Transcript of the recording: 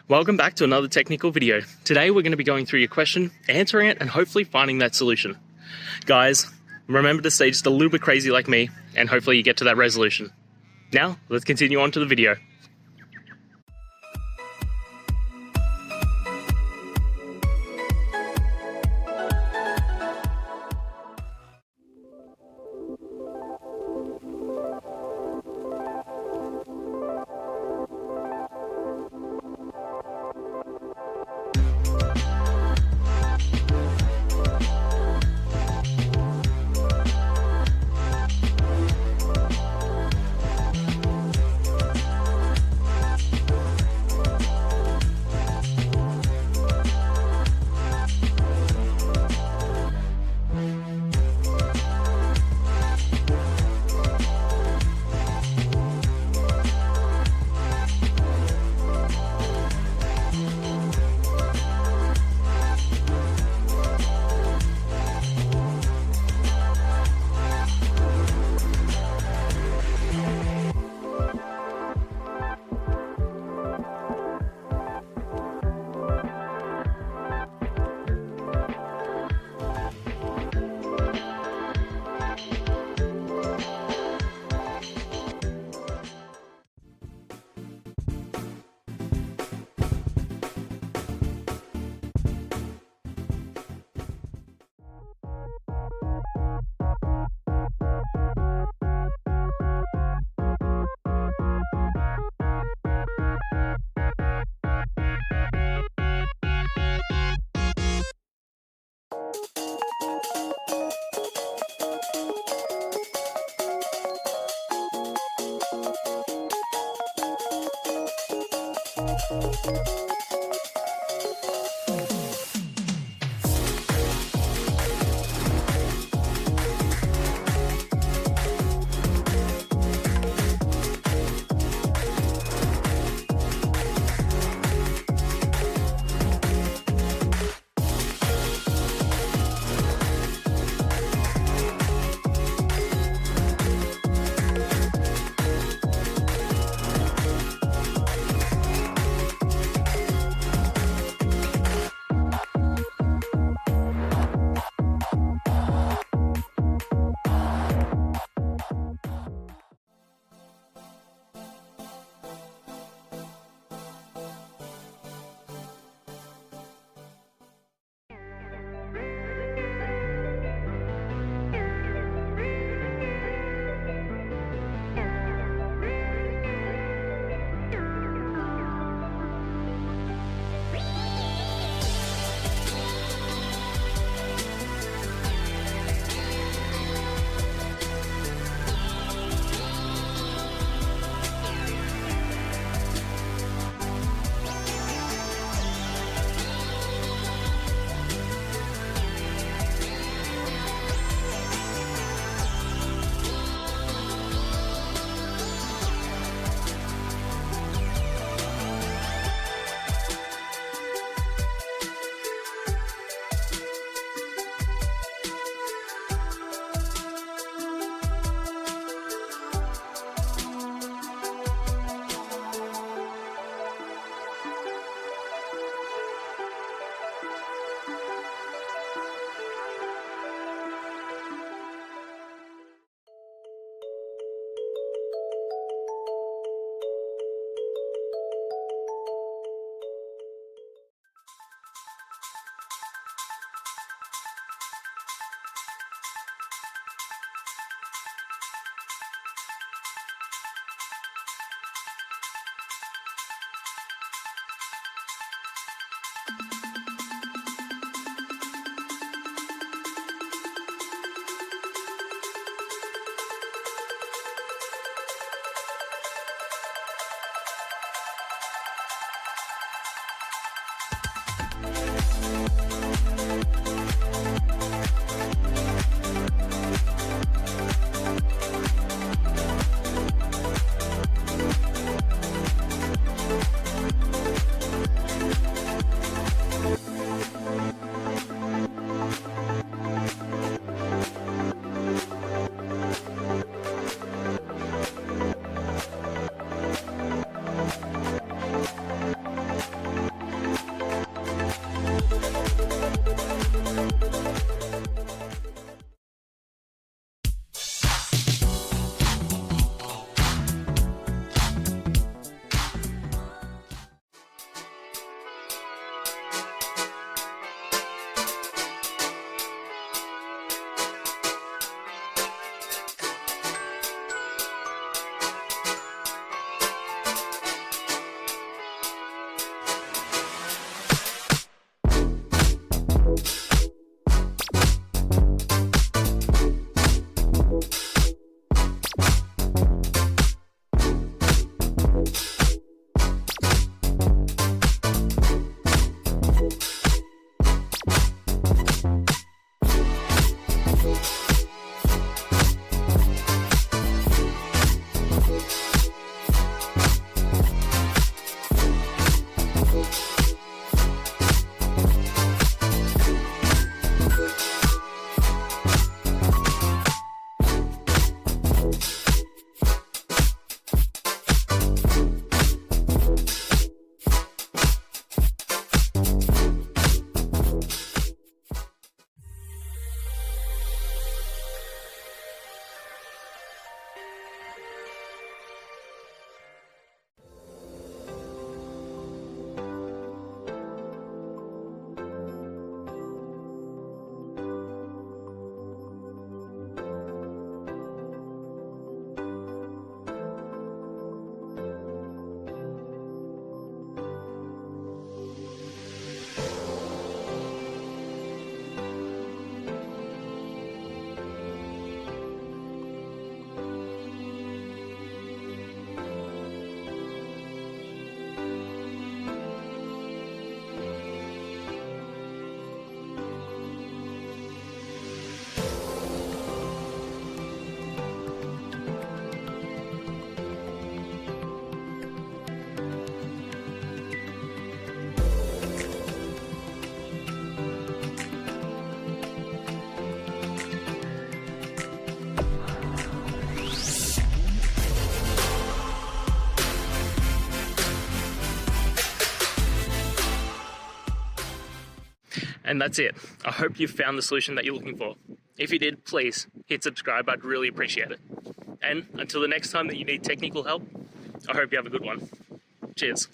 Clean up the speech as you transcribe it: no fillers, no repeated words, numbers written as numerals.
Welcome back to another technical video. Today we're going to be going through your question, answering it, and hopefully finding that solution. Guys, remember to stay just a little bit crazy like me, and hopefully you get to that resolution. Now, let's continue on to the video. And that's it. I hope you've found the solution that you're looking for. If you did, please hit subscribe. I'd really appreciate it. And until the next time that you need technical help, I hope you have a good one. Cheers.